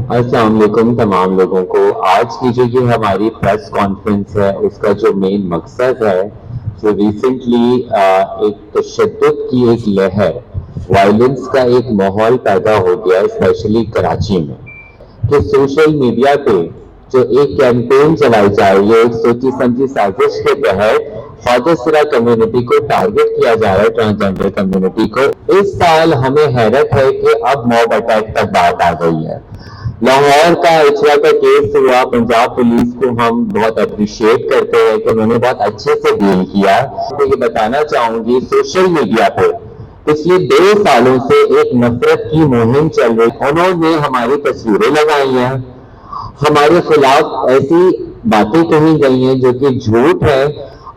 السلام علیکم تمام لوگوں کو. آج کی جو یہ ہماری پریس کانفرنس ہے اس کا جو مین مقصد ہے جو ریسنٹلی ایک تشدد کی ایک لہر وائلنس کا ایک ماحول پیدا ہو گیا اسپیشلی کراچی میں کہ سوشل میڈیا پہ جو ایک کیمپین چلائی جا رہی ہے ایک سوچی سمجھی سازش کے تحت خواجہ سرا کمیونٹی کو ٹارگٹ کیا جا رہا ہے ٹرانسجینڈر کمیونٹی کو. اس سال ہمیں حیرت ہے کہ اب موب اٹیک تک بات آ گئی ہے. لاہور کا اچھا کا کیس ہوا, پنجاب پولیس کو ہم بہت اپریشیٹ کرتے ہیں کہ انہوں نے بہت اچھے سے ڈیل کیا. تو یہ بتانا چاہوں گی سوشل میڈیا پہ پچھلے 2 سالوں سے ایک نفرت کی مہم چل رہی. انہوں نے ہماری تصویریں لگائی ہیں, ہمارے خلاف ایسی باتیں کہی گئی ہیں جو کہ جھوٹ ہے,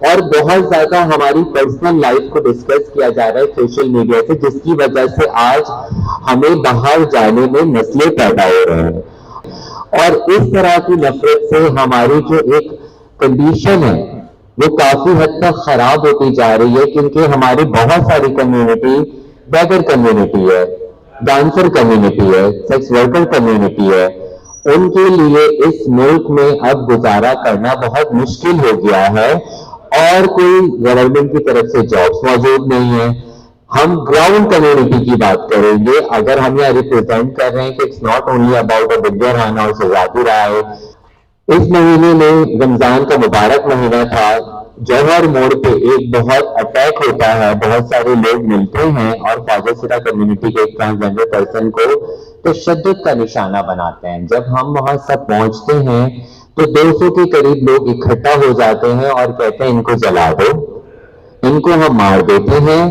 اور بہت زیادہ ہماری پرسنل لائف کو ڈسکس کیا جا رہا ہے سوشل میڈیا سے, جس کی وجہ سے آج ہمیں باہر جانے میں مسئلے پیدا ہو رہے ہیں. اور اس طرح کی نفرت سے ہماری جو ایک کنڈیشن ہے وہ کافی حد تک خراب ہوتی جا رہی ہے, کیونکہ ہماری بہت ساری کمیونٹی بیگر کمیونٹی ہے, ڈانسر کمیونٹی ہے, سیکس ورکر کمیونٹی ہے. ان کے لیے اس ملک میں اب گزارا کرنا بہت مشکل ہو گیا ہے, اور کوئی گورنمنٹ کی طرف سے جابس موجود نہیں ہے. ہم گراؤنڈ کمیونٹی کی بات کریں گے. اگر ہم یہ ریپرزینٹ کر رہے ہیں کہ اٹس ناٹ اونلی اباؤٹ ودیا رانا اور شہزادی رائے. اس مہینے میں رمضان کا مبارک مہینہ تھا, جوہر موڑ پہ ایک بہت اٹیک ہوتا ہے, بہت سارے لوگ ملتے ہیں اور خواجہ سرا کمیونٹی کے ایک ٹرانسجینڈر پرسن کو تشدد کا نشانہ بناتے ہیں. جب ہم وہاں سب پہنچتے ہیں تو 200 کے قریب لوگ اکٹھا ہو جاتے ہیں اور کہتے ہیں ان کو جلا دو, ان کو ہم مار دیتے ہیں,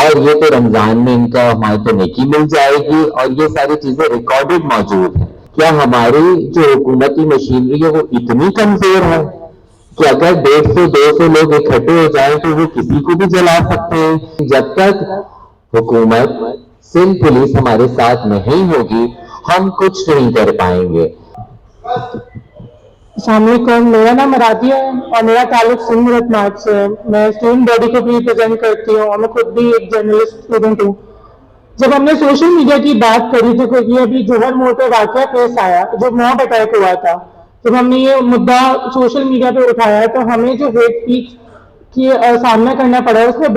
اور یہ تو رمضان میں ان کا ہمارے تو نیکی مل جائے گی. اور یہ ساری چیزیں ریکارڈڈ موجود ہیں. کیا ہماری جو حکومتی مشینری ہے وہ اتنی کمزور ہے کہ اگر 150-200 لوگ اکٹھے ہو جائیں تو وہ کسی کو بھی جلا سکتے ہیں؟ جب تک حکومت سندھ پولیس ہمارے ساتھ نہیں ہوگی ہم کچھ نہیں کر پائیں گے. السلام علیکم, میرا نام رابعہ ہے اور میرا تعلق سندھ رتناٹ سے ہے. میں اسٹوڈنٹ باڈی کو بھی ریپرزینٹ کرتی ہوں اور میں خود بھی ایک جرنلسٹ اسٹوڈنٹ ہوں. جب ہم نے سوشل میڈیا کی بات کری تو یہ ابھی جوہر موڑ پہ واقعہ پیش آیا جو موب اٹیک ہوا تھا, جب ہم نے یہ مدعا سوشل میڈیا پہ اٹھایا تو ہمیں جو ہیٹ اسپیچ کی سامنا کرنا پڑا اس میں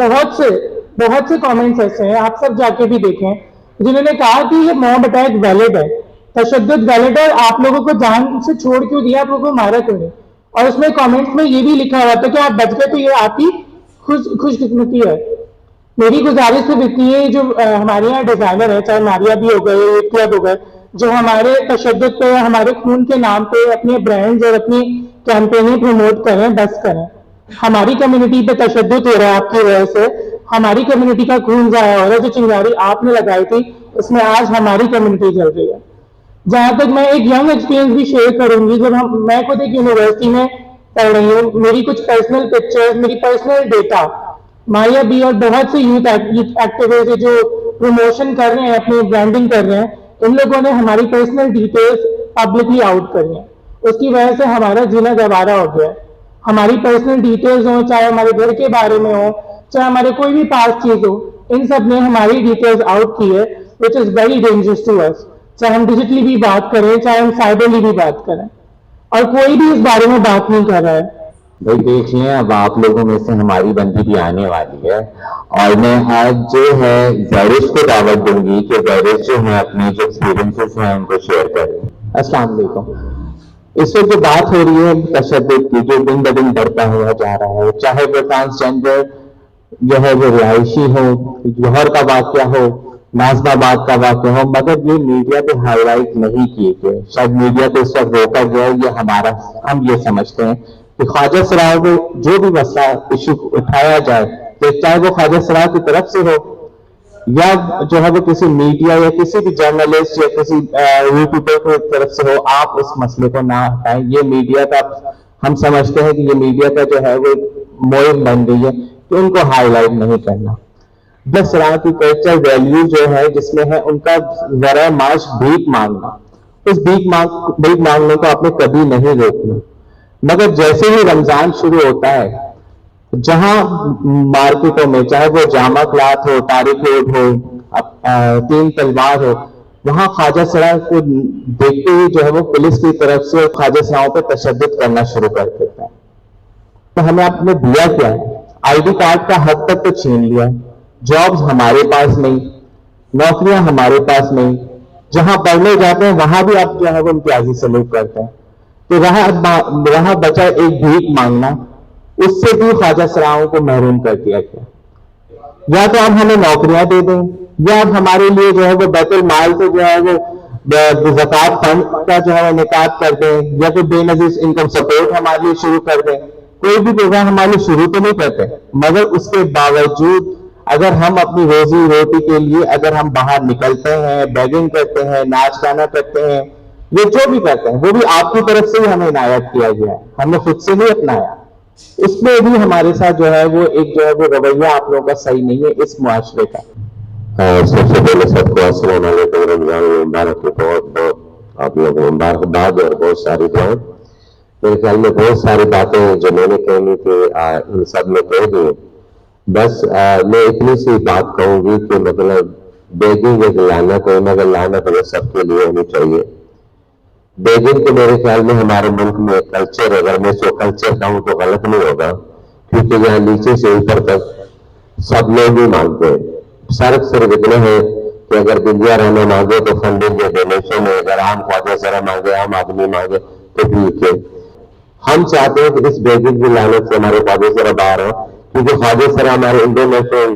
بہت سے کامنٹس ایسے ہیں, آپ سب جا کے بھی دیکھیں, جنہوں نے کہا کہ یہ موب اٹیک ویلڈ ہے, تشدد ویلڈ ہے, آپ لوگوں کو جان سے چھوڑ کیوں دیا, آپ لوگوں کو مارا کیوں نہیں. اور اس میں کامنٹس میں یہ بھی لکھا ہوا تھا کہ آپ بچ گئے تو یہ آپ ہی خوش قسمتی ہے. میری گزارش صرف اتنی ہے, جو ہمارے یہاں ڈیزائنر ہے, چاہے ماریا بھی ہو گئے, کلب ہو گئے, جو ہمارے تشدد پہ, ہمارے خون کے نام پہ اپنے برانڈز اور اپنی کیمپینیں پروموٹ کریں, بس کریں. ہماری کمیونٹی پہ تشدد ہو رہا ہے آپ کی وجہ سے, ہماری کمیونٹی کا خون ضائع ہو رہا ہے. جو چنگاری آپ نے لگائی تھی اس میں آج ہماری کمیونٹی چل رہی ہے. جہاں تک میں ایک ینگ ایکسپیرینس بھی شیئر کروں گی, جب میں خود ایک یونیورسٹی میں پڑھ رہی ہوں, میری کچھ پرسنل پکچرز, میری پرسنل ڈیٹا مایا بھی اور بہت سے یوتھ ایکٹیویسٹ جو پروموشن کر رہے ہیں, اپنی برانڈنگ کر رہے ہیں, ان لوگوں نے ہماری پرسنل ڈیٹیلز پبلکلی آؤٹ کری ہیں. اس کی وجہ سے ہمارا جینا گوارا ہو گیا ہے. ہماری پرسنل ڈیٹیلز ہوں, چاہے ہمارے گھر کے بارے میں ہو, چاہے ہمارے کوئی بھی پاس چیز ہو, ان سب نے ہماری ڈیٹیلز آؤٹ کی ہے, which is very dangerous to us. چاہے ہم ڈیجیٹلی بھی بات کریں, چاہے ہم سائبرلی بھی بات کریں, اور کوئی بھی اس بارے میں بات نہیں کر رہا ہے. بھائی دیکھ لیں, اب آپ لوگوں میں سے ہماری بندی بھی آنے والی ہے, اور میں آج جو ہے زیرش کو دعوت دوں گی کہ زیرش جو ہے اپنے جو ایکسپیرینسز ہیں ان کو شیئر کریں. السلام علیکم. اس وقت جو بات ہو رہی ہے تشدد کی, جو دن بدن بڑھتا ہوا جا رہا ہے, چاہے وہ ٹرانسجینڈر جو ہے وہ رہائشی ہو, جوہر کا واقعہ ہو, نازم آباد کا واقعہ ہو, مگر یہ میڈیا پہ ہائی لائٹ نہیں کیے گئے. شاید میڈیا پہ اس وقت روکا گیا, یہ ہم یہ سمجھتے ہیں کہ خواجہ سرا کو جو بھی مسئلہ ایشو اٹھایا جائے, چاہے وہ خواجہ سرا کی طرف سے ہو یا جو ہے وہ کسی میڈیا یا کسی بھی جرنلسٹ یا کسی یوٹیوبر کی طرف سے ہو, آپ اس مسئلے کو نہ ہٹائیں. یہ میڈیا کا, ہم سمجھتے ہیں کہ یہ میڈیا کا جو ہے وہ مہم بن گئی ہے کہ ان کو ہائی لائٹ نہیں کرنا. بس سرا کی کلچر ویلیو جو ہے جس میں ہے ان کا ذرا معاش بھیک مانگنا, اس بھیک مانگنے کو آپ نے کبھی نہیں روکنا. مگر جیسے ہی رمضان شروع ہوتا ہے, جہاں مارکیٹوں میں, چاہے وہ جامع کلاتھ ہو, طارق روڈ ہو, 3 تلوار ہو, وہاں خواجہ سرا کو دیکھتے ہی جو ہے وہ پولیس کی طرف سے خواجہ سراؤں پہ تشدد کرنا شروع کر دیتا ہے. تو ہمیں آپ نے دیا کیا ہے؟ آئی ڈی کارڈ کا حق تک تو چھین لیا, جابز ہمارے پاس نہیں, نوکریاں ہمارے پاس نہیں, جہاں پڑھنے جاتے ہیں وہاں بھی آپ جو ہے وہ امتیازی سلوک کرتے ہیں. تو رہا بچا ایک بھیک مانگنا, اس سے بھی خواجہ سراؤں کو محروم کر دیا گیا. یا تو آپ ہمیں نوکریاں دے دیں, یا آپ ہمارے لیے جو ہے وہ بیت المال سے جو ہے وہ زکوٰۃ فنڈ کا جو ہے وہ انعقاد کر دیں, یا کوئی بے نظیر انکم سپورٹ ہمارے لیے شروع کر دیں. کوئی بھی پروگرام ہمارے لیے شروع تو نہیں کرتے, مگر اس کے باوجود اگر ہم اپنی روزی روٹی کے لیے اگر ہم باہر نکلتے ہیں, بیگنگ کرتے ہیں, ناچ گانا کرتے ہیں, یہ جو بھی کرتے ہیں وہ بھی آپ کی طرف سے ہی ہمیں عنایت کیا گیا ہے, ہم نے خود سے نہیں اپنایا. اس میں بھی ہمارے ساتھ جو ہے وہ ایک جو ہے وہ رویہ آپ لوگوں کا صحیح نہیں ہے اس معاشرے کا. سب سے پہلے سب کو السلام علیکم, رمضان المبارک کی بہت بہت آپ لوگوں کو مبارکباد اور بہت ساری دعائیں. میرے خیال میں بہت ساری باتیں جو میں نے کہنی تھی ان سب میں کہہ دی. بس میں اتنی سی بات کہوں گی کہ مطلب بیگنگ ایک لعنت ہے, مگر لعنت اگر سب کے لیے ہونی چاہیے. بیگنگ تو میرے خیال میں ہمارے ملک میں ایک کلچر ہے, اگر میں اس کو کلچر کہوں تو غلط نہیں ہوگا, کیونکہ یہاں نیچے سے اوپر تک سب لوگ ہی مانگتے ہیں. صرف اتنا ہے کہ اگر دنیا رہنا مانگے تو فنڈنگ یا ڈونیشن ہے, اگر عام خواجہ سرا مانگے, عام آدمی مانگے تو ٹھیک ہے. ہم چاہتے ہیں کہ اس بیگنگ کی لعنت سے ہمارے خواجہ سرا باہر ہو, کیونکہ خواجہ سرا ہمارے انٹرنیشنل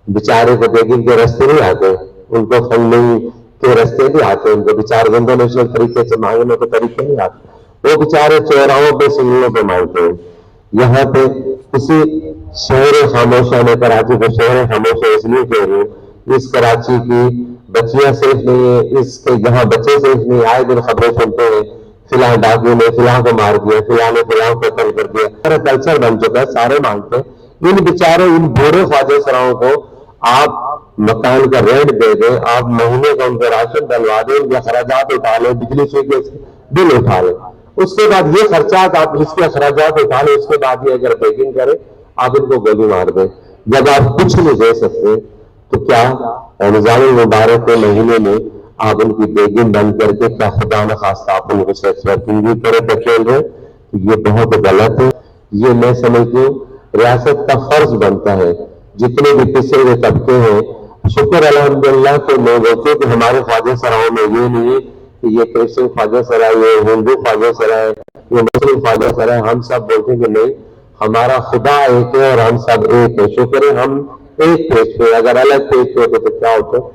بیچارے کو بیگنگ کے رستے نہیں آتے, ان کو فنڈنگ کے رستے بھی آتے ہیں, ان کو بیچارے انٹرنیشنل طریقے سے مانگنے کے طریقے نہیں آتے, وہ بیچارے چوراہوں پہ سنگلوں پہ مانگتے ہیں. یہاں پہ کسی شہر خاموشہ میں, کراچی کو شہر خاموشہ اس لیے کہہ رہے ہیں, اس کراچی کی بچیاں صرف نہیں ہے, اس کے یہاں بچے صرف نہیں, آئے دن خبریں سنتے ہیں فلاں ڈاکو نے فلاں کو مار دیا, فلاں نے فلاں کو قتل کر دیا. سارا کلچر بن چکا ہے, سارے مانگتے ہیں. ان بیچارے ان بوڑھے خواجہ سراؤں کو آپ مکان کا رینٹ دے دیں, آپ مہینے کا ان کا راشن ڈلوا دیں, ان کے اخراجات اٹھا لیں, بجلی سے بل اٹھا لیں, اس کے بعد یہ خرچات آپ اس کے اخراجات اٹھا لیں, اس کے بعد یہ اگر بیگنگ کریں آپ ان کو گولی مار دیں. جب آپ کچھ نہیں دے سکتے تو کیا رمضان المبارک کے مہینے میں آپ ان کی بیگنگ بند کر کے کیا خدا نخواستہ آپ ان کو سیکس ورکنگ بھی کرے بچے رہے؟ یہ بہت غلط ہے. یہ میں سمجھتی ہوں ریاست کا فرض بنتا ہے, جتنے بھی پچھڑے ہوئے طبقے ہیں, شکر الحمدللہ کے لوگوں کو کہ ہمارے خواجہ سراؤں میں یہ نہیں ہے کہ یہ کرسچن خواجہ سرا ہے, یہ ہندو خواجہ سرا ہے, یہ مسلم خواجہ سرا ہے. ہم سب بولتے ہیں کہ نہیں, ہمارا خدا ایک ہے اور ہم سب ایک ہے. شکر ہے ہم ایک پیج پہ, اگر الگ پیج پہ ہوتے تو کیا ہوتا.